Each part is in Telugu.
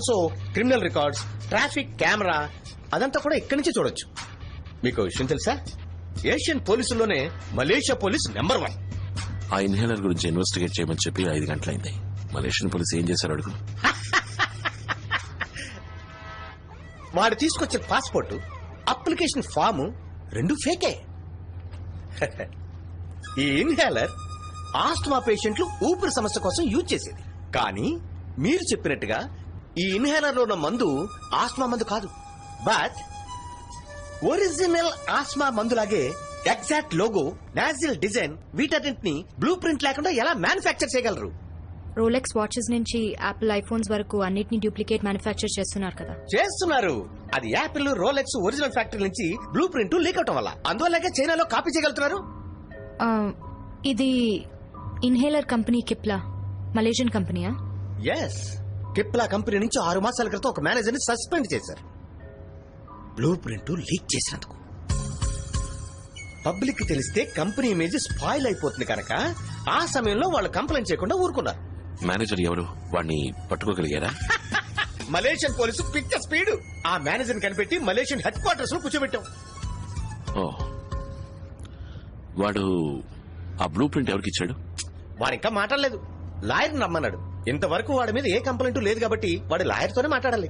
So criminal records, traffic camera అదంతా కూడా ఇక్కడి నుంచి చూడొచ్చు. మీకు విషయం తెలుసా, ఏషియన్ పోలీసుల్లోనే మలేషియా పోలీస్ నెంబర్ 1. ఆ ఇన్హేలర్ గురించి ఇన్వెస్టిగేట్ చేయమని చెప్పి 5 గంటలైంది. మలేషియన్ పోలీస్ ఏం చేశారు అడుగు. వాడు తీసుకొచ్చిన పాస్పోర్ట్, అప్లికేషన్ ఫాము 2 ఫేకే. ఈ ఇన్హేలర్ ఆస్మా పేషెంట్లు ఊపిరి సమస్య కోసం యూజ్ చేసేది. కానీ మీరు చెప్పినట్టుగా ఈ ఇన్హేలర్ లో ఉన్న మందు ఆస్మా మందు కాదు, బట్ ఒరిజినల్ ఆస్మా మందులాగే ఎగ్జాక్ట్ లోగో, నాజిల్ డిజైన్ వీటన్నింటిని బ్లూ ప్రింట్ లేకుండా ఎలా మ్యానుఫ్యాక్చర్ చేయగలరు? రోలెక్స్ వాచెస్ నుంచి యాపిల్ ఐఫోన్స్ వరకు అన్నిటిని డూప్లికేట్ మ్యానుఫ్యాక్చర్ చేస్తున్నారు కదా. చేస్తున్నారు. అది యాపిల్, రోలెక్స్ ఒరిజినల్ ఫ్యాక్టరీ నుంచి బ్లూ ప్రింట్ లీక్ అవటం వల్ల. అందువల్లగే చైనాలో కాపీ చేయగలుగుతున్నారు. ఇది ఇన్హేలర్ కంపెనీ కిప్లా, మలేషియన్ కంపెనీయా? ఎస్, కిప్లా కంపెనీ నుంచి 6 మాసాల క్రితం ఒక మేనేజర్ ని సస్పెండ్ చేశారు, బ్లూ ప్రింట్ లీక్ చేసినందుకు. పబ్లిక్ తెలిస్తే కంపెనీ ఇమేజ్ స్పాయిల్ అయిపోతుంది కనుక ఆ సమయంలో వాళ్ళు కంప్లైంట్ చేయకుండా ఊరుకున్నారు. మేనేజర్ ఎవరు? వాడిని పట్టుకోగలిగారా? మలేషియన్ పోలీసు పిచ్చ స్పీడ్. ఆ మేనేజర్ కనిపెట్టి మలేషియన్ హెడ్ క్వార్టర్స్ లో కూర్చోబెట్టాం. ఓ, వాడు ఆ బ్లూ ప్రింట్ ఎవరికి ఇచ్చాడు? వాడు ఇంకా మాట్లాడలేదు, లాయర్ నమ్మన్నాడు. ఇంతవరకు వాడి మీద ఏ కంప్లైంట్ లేదు కాబట్టి వాడు లాయర్ తోనే మాట్లాడాలి.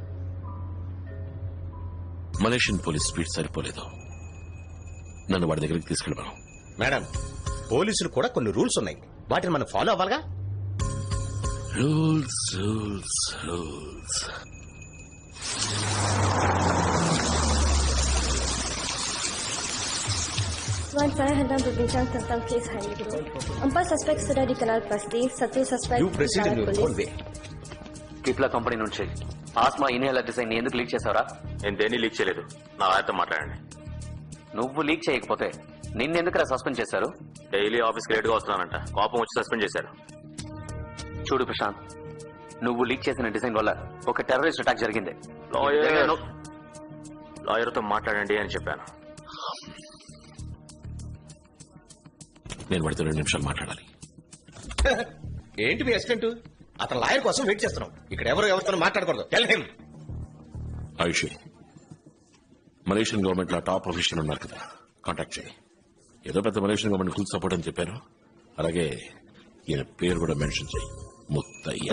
మలేషియన్ పోలీస్ స్పీడ్ సరిపోలేదు, నన్ను వాడి దగ్గరికి తీసుకెళ్ళమను. మేడం, పోలీసులు కూడా కొన్ని రూల్స్ ఉన్నాయి, వాటిని మనం ఫాలో అవ్వాలిగా. Rules rules rules. Saya hendak berbincang tentang kes hari ini. 4 suspek sudah dikenal pasti. 1 suspek You proceed in your own way. Cipla company నుంచి ఆస్మా ఇన్హేలర్ డిజైన్ ఎందుకు లీక్ చేసావురా? నేను దేన్ని లీక్ చేయలేదు, నా ఆయనతో మాట్లాడండి. నువ్వు లీక్ చేయకపోతే నిన్నెందుకురా సస్పెండ్ చేశారు? డైలీ ఆఫీస్కి లేట్గా వస్తున్నానంట, కోపం వచ్చి సస్పెండ్ చేశారు. చూడు ప్రశాంత్, నువ్వు లీక్ చేసిన డిజైన్ వల్ల ఒక టెర్రరిస్ట్ అటాక్ జరిగింది. లాయర్తో మాట్లాడండి అని చెప్పాను. నేను వాడితో 2 నిమిషాలు మాట్లాడాలి. ఏంటి మీ అసిస్టెంట్? అతను లాయర్ కోసం వెయిట్ చేస్తున్నాం. ఇక్కడ ఎవరితో మాట్లాడకూడదు. Tell him. Ayushi, Malaysian government లో టాప్ ఆఫీషియల్ ఉన్నారు కదా, కాంటాక్ట్ చేయి. ఏదో పెద్ద మలేషియన్ గవర్నమెంట్ ఫుల్ సపోర్ట్ అని చెప్పారు. అలాగే ఈయన పేరు కూడా మెన్షన్ చేయి, ముత్తయ్య.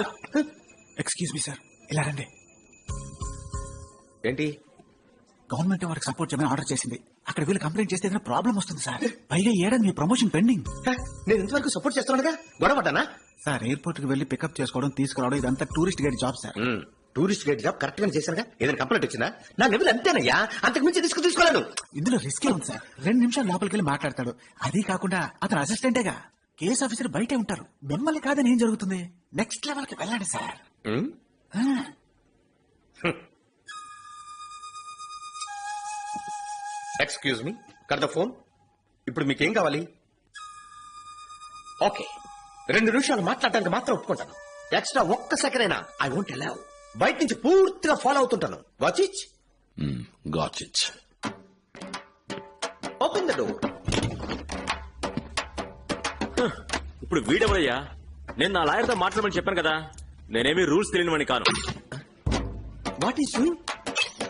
ఎక్స్క్యూజ్ మీ సార్, ఇలా రండి. ఏంటి? గవర్నమెంట్ వారికి సపోర్ట్ చేయమని ఆర్డర్ చేసింది. అక్కడ వీళ్ళు కంప్లైంట్ చేస్తే ఏదైనా ప్రాబ్లం వస్తుంది సార్. పైగా ఏడాది మీ ప్రమోషన్ పెండింగ్. నేను ఇంతవరకు సపోర్ట్ చేస్తున్నానుగా, గొడవపడ్డానా? సార్, ఎయిర్పోర్ట్ కి వెళ్లి పికప్ చేసుకోవడం, తీసుకురావడం ఇదంతా tourist guide job sir. Tourist guide job correct గా చేశానుగా. ఏదైనా కంప్లైంట్ వచ్చిందా? నా లెవెల్ అంతేనయ్యా, అంతకు మించి తీసుకోలేను. ఇందులో రిస్కే ఉంది సార్. 2 నిమిషాలు లోపలికి వెళ్ళి మాట్లాడతాడు. అది కాకుండా అతను అసిస్టెంటేగా, కేసు ఆఫీసర్ బయటే ఉంటారు. మిమ్మల్ని కాదని ఏం జరుగుతుంది? నెక్స్ట్ లెవెల్ కి వెళ్ళండి sir. Excuse me, cut the phone. ఇప్పుడు మీకేం కావాలి? ఓకే, 2 నిమిషాలు మాట్లాడడానికి మాత్రం ఒప్పుకుంటాను. ఎక్స్ట్రా 1 సెకండ్ అయినా ఐ వోంట్ అలౌ. బయట నుంచి పూర్తిగా ఫాలో అవుతుంటాను. Watch it. Got it. Open the door. ఇప్పుడు వీడెవరయ్యా? నేను నా లాయర్తో మాట్లాడమని చెప్పాను కదా, నేనేమీ రూల్స్ తెలియనివని కాను. What is you?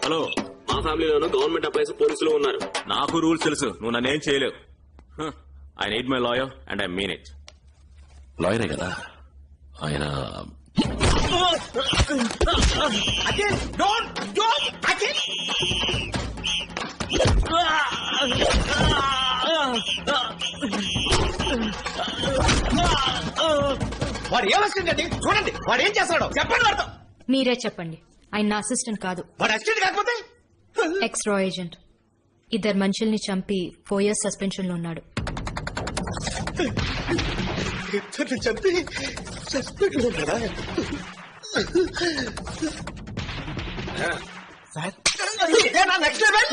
హలో, మా ఫ్యామిలీలోనూ గవర్నమెంట్ ఎంప్లాయీస్ పోలీసులు ఉన్నారు. నాకు రూల్స్ తెలుసు, నువ్వు నన్నేం చేయలేవు. I need my lawyer and I mean it. లాయరే కదా ఆయన. అఖిల్, డోంట్ అఖిల్. వాడు ఏమొస్తుందండి? చూడండి వాడు ఏం చేస్తాడో. చెప్పండి వాడితో. మీరే చెప్పండి. ఆయన నా అసిస్టెంట్ కాదు. వాడు అసిస్టెంట్ కాకపోతే ఎక్స్ట్రా ఏజెంట్. 2 మనుషుల్ని చంపి 4 years సస్పెన్షన్ లో ఉన్నాడు. ఇద్దరిని చంపి సస్పెండ్ కదా సార్, ఇదేనా నెక్స్ట్ లెవెల్?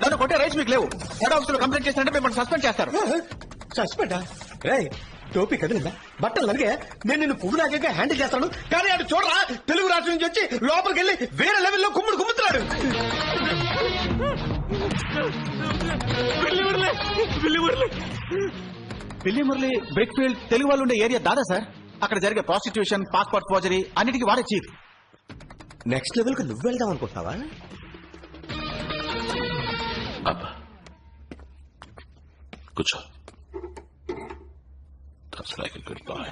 నన్ను కొట్టే రైట్స్ మీకు లేవు. హెడ్ ఆఫీస్ లో కంప్లైంట్ చేసినట్టే మిమ్మల్ని సస్పెండ్ చేస్తారు. సస్పెండా? టోపీ కదిలిందా? బట్టలు నలిగే నేను నిన్ను పువ్వులాగా హ్యాండిల్ చేస్తాను. కానీ అటు చూడరా, తెలుగు రాష్ట్రం నుంచి వచ్చి లోపలికి వెళ్ళి వేరే లెవెల్లో కుమ్ముడు కుమ్ముతున్నాడు. పిల్లి మురళి బ్రిక్ ఫీల్డ్ తెలుగు వాళ్ళు ఉండే ఏరియా దాదా సార్. అక్కడ జరిగే ప్రాస్టిట్యూషన్, పాస్పోర్ట్ ఫోర్జరీ అన్నిటికీ వాడే చీఫ్. నెక్స్ట్ లెవెల్ కి నువ్వు వెళ్దాం అనుకుంటున్నావా? అబ్బా కూర్చో. That's like a good boy.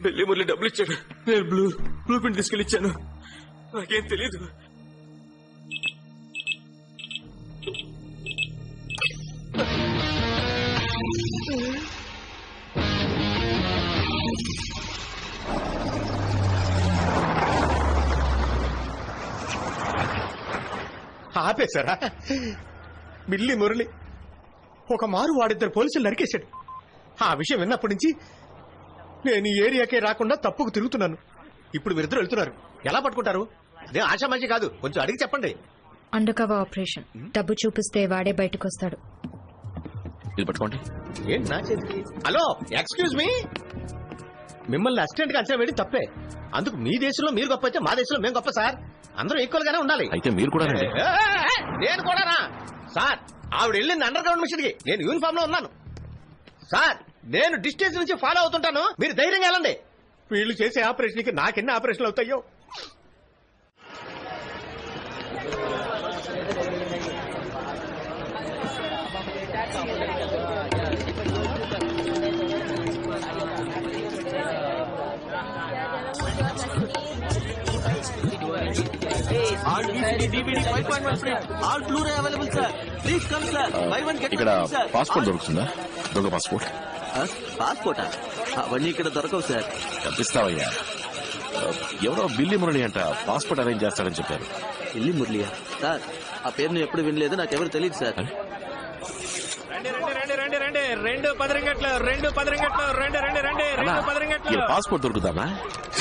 పెళ్లి మురళి డబ్బులు ఇచ్చాడు, నేను బ్లూ ప్రింట్ తీసుకెళ్ళి ఇచ్చాను. నాకేం తెలీదు. ఆపేశారా? బిల్లి మురళి ఒక మారు వాడిద్దరు పోలీసులు నరికేశాడు. ఆ విషయం విన్నప్పటి నుంచి నేను ఈ ఏరియాకే రాకుండా తప్పుకు తిరుగుతున్నాను. ఇప్పుడు వీరిద్దరు వెళ్తున్నారు. ఎలా పట్టుకుంటారు? అదే ఆశామాషి కాదు, కొంచెం అడిగి చెప్పండి. Under cover operation. డబ్బు చూపిస్తే వాడే బయటకు వస్తాడు. ఇది పట్టుకోండి. ఏంటి నా చేతికి? Hello, excuse me. మిమ్మల్ని అసిస్టెంట్ గా అంచనా వేయడం తప్పే. అందుకు మీ దేశంలో మీరు గొప్ప అయితే మా దేశంలో మేము గొప్ప సార్. అందరూ ఈక్వల్ గానే ఉండాలి. అయితే మీరు కూడా రండి. నేను కూడానా సార్? ఆవిడ వెళ్ళింది అండర్ గ్రౌండ్ మిషన్ కి, నేను యూనిఫామ్ లో ఉన్నాను సార్. నేను డిస్టెన్స్ నుంచి ఫాలో అవుతుంటాను, మీరు ధైర్యంగా వెళ్ళండి. వీళ్ళు చేసే ఆపరేషన్ కి నాకెన్ని ఆపరేషన్లు అవుతాయో. ఇక్కడ పాస్పోర్ట్ దొరుకుతుందా? దొంగ పాస్పోర్ట్. పాస్పోర్టా? అవన్నీ ఇక్కడ దొరకవు సార్. తప్పిస్తావయ్యా. ఎవరో బిల్లి మురళి అంట పాస్పోర్ట్ అరేంజ్ చేస్తాడని చెప్పారు. ఇల్లి మురళియా? సార్ ఆ పేరు నేను ఎప్పుడు వినలేదు, నాకెవరు తెలియదు సార్. పాస్పోర్ట్ దొరుకుతామా?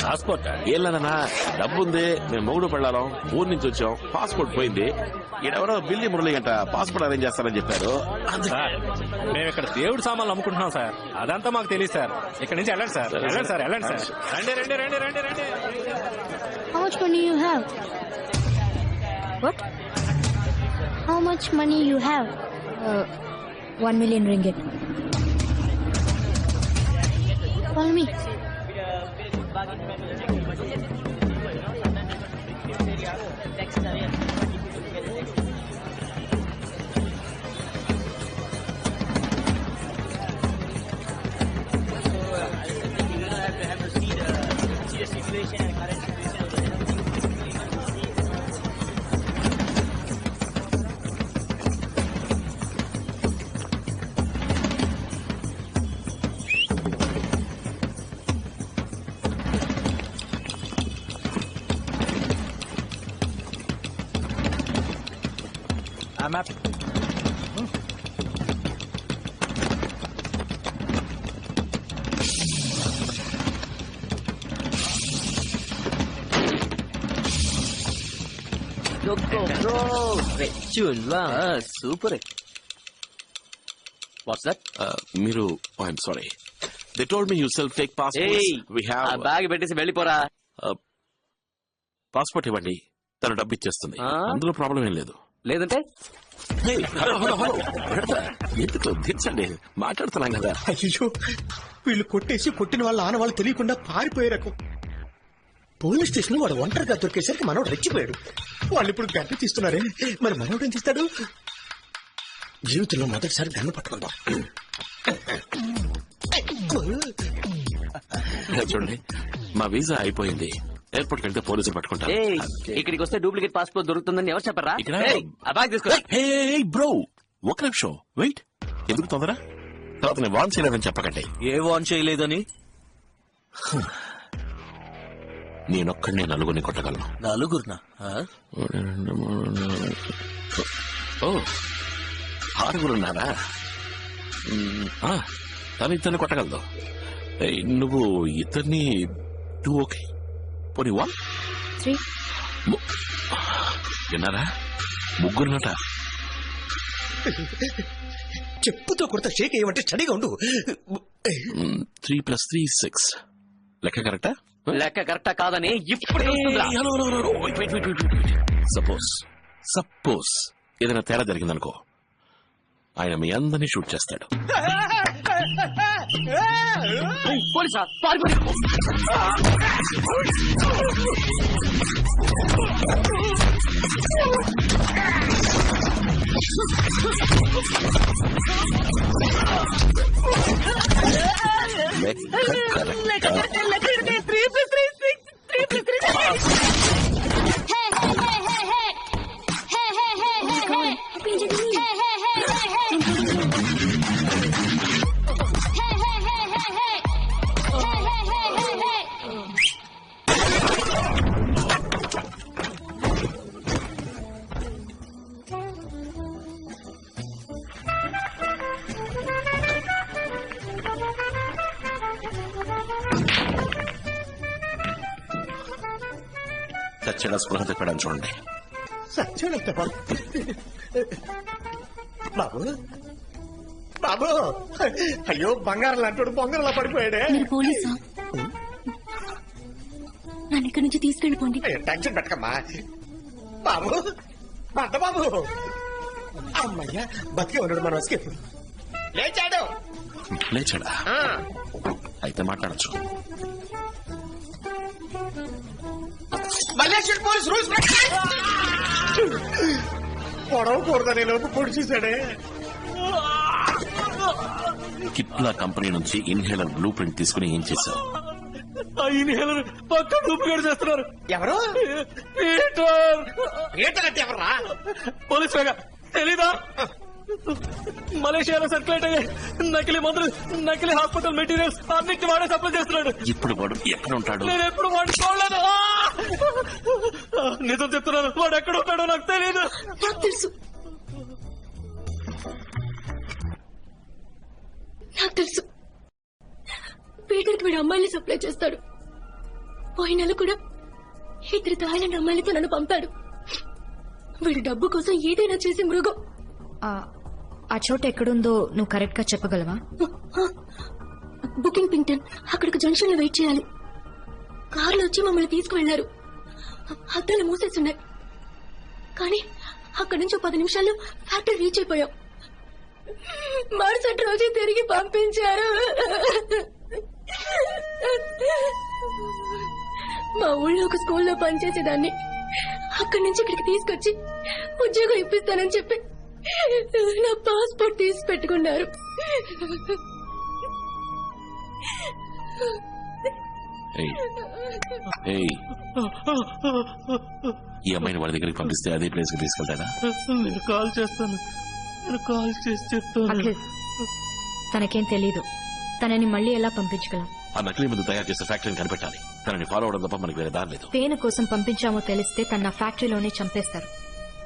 పాస్పోర్ట్ ఏళ్ళనా? డబ్బుంది, మేము మొగుడు పెళ్ళాం, ఊరు నుంచి వచ్చాం, పాస్పోర్ట్ పోయింది. ఈడెవరో బిల్లి మురళి అంట పాస్పోర్ట్ అరేంజ్ చేస్తారని చెప్పారు. మేము ఇక్కడ దేవుడు సామాన్లు అమ్ముకుంటున్నాం సార్, అదంతా మాకు తెలియదు సార్. ఇక్కడ నుంచి వెళ్ళండి సార్, వెళ్ళండి సార్, వెళ్ళండి సార్. రండి. How much money you have? What? How much money you have? 1 million ringgit. Follow me. I'm up. Super. What's that? మీరు I'm sorry, they told me you sell fake passports. We have bag పెట్టేసి వెళ్ళిపోరా. పాస్పోర్ట్ ఇవ్వండి, తను డబ్బు ఇచ్చేస్తుంది. అందులో ప్రాబ్లం ఏం లేదు. లేదంటే ఎందుకు తెచ్చండి, మాట్లాడుతున్నాం కదా. అయ్యో, వీళ్ళు కొట్టేసి కొట్టిన వాళ్ళ ఆనవాళ్ళు తెలియకుండా పారిపోయే రకం. పోలీస్ స్టేషన్ వాడు ఒంటరిగా దొరికేసరికి మనోడు రెచ్చిపోయాడు. వాళ్ళు ఇప్పుడు గన్ను తీస్తున్నారే, మరి మనోడు ఏం తీస్తాడు? జీవితంలో మొదటిసారి గన్ను పట్టుకుందాం. చూడండి, మా వీసా అయిపోయింది. ఎయిర్పోర్ట్ వెళ్తే పోలీసులు పట్టుకుంటారు. ఇక్కడికి వస్తే డూప్లికేట్ పాస్పోర్ట్ దొరుకుతుందని ఎవరు చెప్పారా? ఇక్కడ ఆ బ్యాగ్ తీసుకో. బ్రో, ఒక నిమిషం వెయిట్. ఎందుకు తొందర? తర్వాత నేను వాన్ చేయలేదని చెప్పకండి. ఏ వాన్ చేయలేదని? నేనొక్కడినే నలుగురిని కొట్టగలను. నలుగురునా? ఓ, ఆరుగురున్నారా? తను ఇద్దరిని కొట్టగలదు. నువ్వు ఇద్దరిని టూ ఓకే పోనీ 1 3. విన్నారా? ముగ్గురునట. చెప్పుతో కొడతా షేక్ ఏమంటే స్టడీగా ఉండు. 3 + 3 6. లెక్క కరెక్టా? లెక్క కరెక్టా కాదని ఇప్పుడు సపోజ్ ఏదైనా తేడా జరిగిందనుకో, ఆయన మీ అందరినీ షూట్ చేస్తాడు. పోలీసా పారిపోయి చచ్చేలా స్పృహ తప్పడానికి చూడండి. సచ్చాడంటే బాబు బాబు అయ్యో బంగారం లాంటి బొంగరంలా పడిపోయాడే. మీరు పోలీసా? నన్ను ఇక్కడి నుంచి తీసుకెళ్ళిపోండి. అయ్యో, టెన్షన్ పెట్టకమ్మా బాబు. బండ బాబు అమ్మయ్యా బతికే ఉన్నాడు. మన ఎస్కేప్ లేచాడు. లేచాడా? అయితే మాట్లాడచ్చు. మలేషియన్ పోలీస్ రూల్స్ పొడవకూడదనే లోపు పొడి చూశాడే. కిప్లా కంపెనీ నుంచి ఇన్హేలర్ బ్లూ ప్రింట్ తీసుకుని ఏం చేశావు? ఇన్హేలర్ పక్క డూప్లికేట్ చేస్తున్నారు. ఎవరు పీటర్ ఏంటంటే ఎవర్రా? పోలీస్ వేగా తెలీదా? మలేషియాలో సర్క్యులేట్ అయ్యే నకిలీ మందులు, నకిలీ హాస్పిటల్ మెటీరియల్స్ అన్నిటి వాడే సప్లై చేస్తున్నాడు. ఇప్పుడు వాడు ఎక్కడ ఉంటాడు? నేను ఎప్పుడు వాడు చూడలేదు. నిజం చెప్తున్నాను, వాడు ఎక్కడ ఉంటాడో నాకు తెలియదు. నాకు తెలుసు, నాకు తెలుసు. పీటర్కి వీడు అమ్మాయిని సప్లై చేస్తాడు. పోయిన నెల కూడా 2 థాయిలాండ్ అమ్మాయిలతో నన్ను పంపాడు. వీడు డబ్బు కోసం ఏదైనా చేసి మృగం. ఆ చోట ఎక్కడుందో నువ్వు కరెక్ట్ గా చెప్పగలవా? బుకింగ్ పింగ్టన్. అక్కడికి జంక్షన్ లో వెయిట్ చేయాలి. కార్లో వచ్చి మమ్మల్ని తీసుకువెళ్లారు. అద్దాలు మూసేస్తున్నాయి. కానీ అక్కడి నుంచి 10 నిమిషాల్లో ఫ్యాక్టరీ రీచ్ అయిపోయాం. మరుసటి రోజు తిరిగి పంపించారు. మా ఊళ్ళో ఒక స్కూల్లో పనిచేసేదాన్ని. అక్కడి నుంచి ఇక్కడికి తీసుకొచ్చి ఉద్యోగం ఇప్పిస్తానని చెప్పి నా పాస్పోర్ట్ తీసి పెట్టుకున్నారు. ఈ అమ్మాయిని వాళ్ళ దగ్గరికి పంపిస్తే అదే ప్లేస్ కి తీసుకెళ్తాడా? నేను కాల్ చేస్తాను, నేను కాల్ చేసి చెప్తాను. అఖిల్, తనకేం తెలీదు. తనని మళ్ళీ ఎలా పంపించగలం? ఆ నకిలీ మందు తయారు చేసే ఫ్యాక్టరీని కనిపెట్టాలి. తనని ఫాలో అవడం తప్ప మనకి వేరే దారి లేదు. పేను కోసం పంపించామో తెలిస్తే తన ఫ్యాక్టరీలోనే చంపేస్తారు.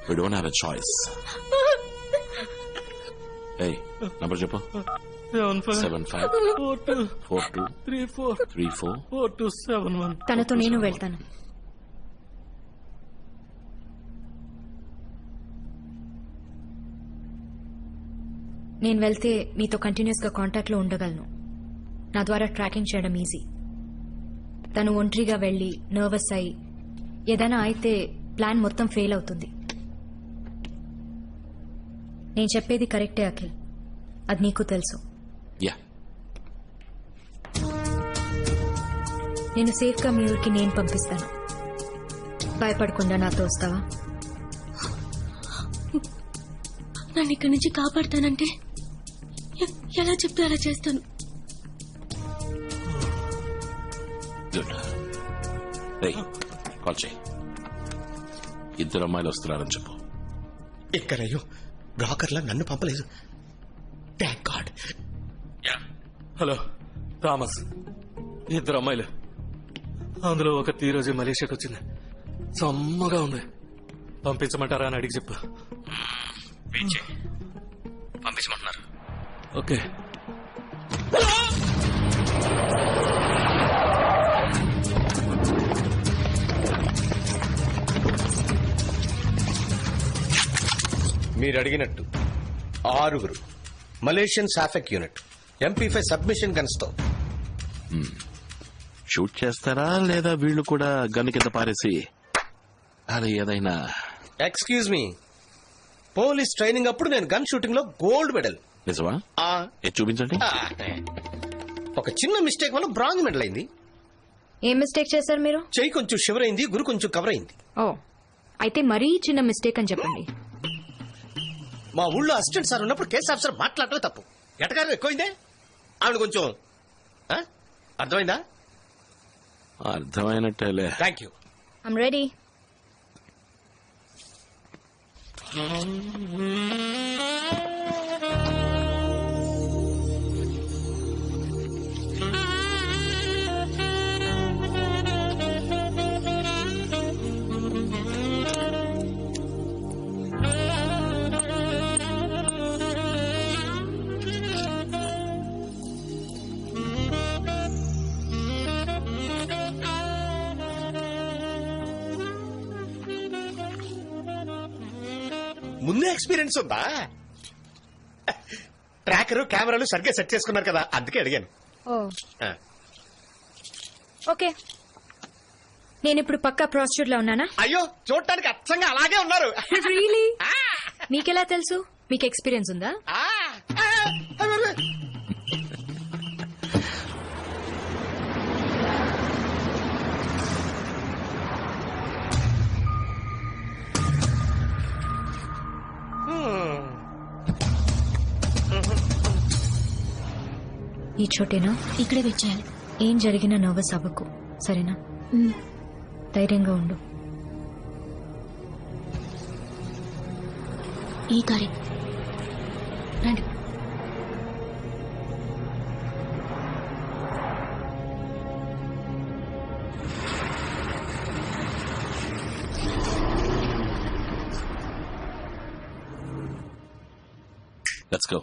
We don't have a choice. Hey, number చెప్పు. 75423434 తనతో నేను వెళ్తాను. నేను వెళ్తే మీతో కంటిన్యూస్ గా కాంటాక్ట్ లో ఉండగలను. నా ద్వారా ట్రాకింగ్ చేయడం ఈజీ. తను ఒంటరిగా వెళ్లి నర్వస్ అయి ఏదైనా అయితే ప్లాన్ మొత్తం ఫెయిల్ అవుతుంది. నేను చెప్పేది కరెక్టే అఖిల్, అది నీకు తెలుసు. యా, నేను సేఫ్ గా మీ ఊరికి నేను పంపిస్తాను. భయపడకుండా నాతో వస్తావా? నన్ను ఇక్కడి నుంచి కాపాడుతానంటే ఎలా చెప్తే అలా చేస్తాను. గుడ్. కాల్ చేయి. 2 అమ్మాయిలు వస్తున్నారని చెప్పు. ఎక్కడయ్యో బ్రోకర్లా నన్ను పంపలేదు. Thank God. హలో థామస్, 2 అమ్మాయిలు. అందులో ఒక ఈరోజు మలేషియాకి వచ్చింది. సమ్మగా ఉంది. పంపించమంటారా అని అడిగి చెప్పు. పంపించమంటున్నారు. ఓకే. మీరు అడిగినట్టు 6 మలేషియన్ సాఫెక్ యూనిట్ MP5 సబ్మిషన్ గన్స్ తో. షూట్ చేస్తారా లేదా వీళ్ళు కూడా గన్ను కింద పారేసి అది ఏదైనా? ఎక్స్క్యూజ్ మీ, పోలీస్ ట్రైనింగ్ అప్పుడు నేను గన్ షూటింగ్ లో గోల్డ్ మెడల్. నిజమా? ఇది చూపించండి. ఒక చిన్న మిస్టేక్ వల్ల బ్రాంజ్ మెడల్ అయింది. ఏం మిస్టేక్ చేశారు మీరు? చెయ్యి కొంచెం షివర్ అయింది, గురు కొంచెం కవర్ అయింది. ఓ అయితే మరీ చిన్న మిస్టేక్ అని చెప్పండి. మా ఊళ్ళో అసిస్టెంట్ సార్ ఉన్నప్పుడు కేసు ఆఫీసర్ మాట్లాడటమే తప్పు. ఎటకారం ఎక్కువైందే. ఆవిడ కొంచెం అర్థమైందా? అర్థమైనట్టేలే. Thank you. I'm ready. ముందే ఎక్స్పీరియన్స్ ఉందా? ట్రాకర్ కెమెరాలు సరిగ్గా సెట్ చేసుకున్నారు కదా, అందుకే అడిగాను. Oh okay. నేను ఇప్పుడు పక్కా ప్రాస్టిట్యూట్ లో ఉన్నానా? అయ్యో, చూడటానికి అచ్చంగా అలాగే ఉన్నారు. రియలీ? మీకెలా తెలుసు? మీకు ఎక్స్పీరియన్స్ ఉందా? ఈ చోటేనా? ఇక్కడే వచ్చేయాలి. ఏం జరిగినా నర్వస్ అవ్వకు, సరేనా? ధైర్యంగా ఉండు. ఈ కారే రండి. Let's go.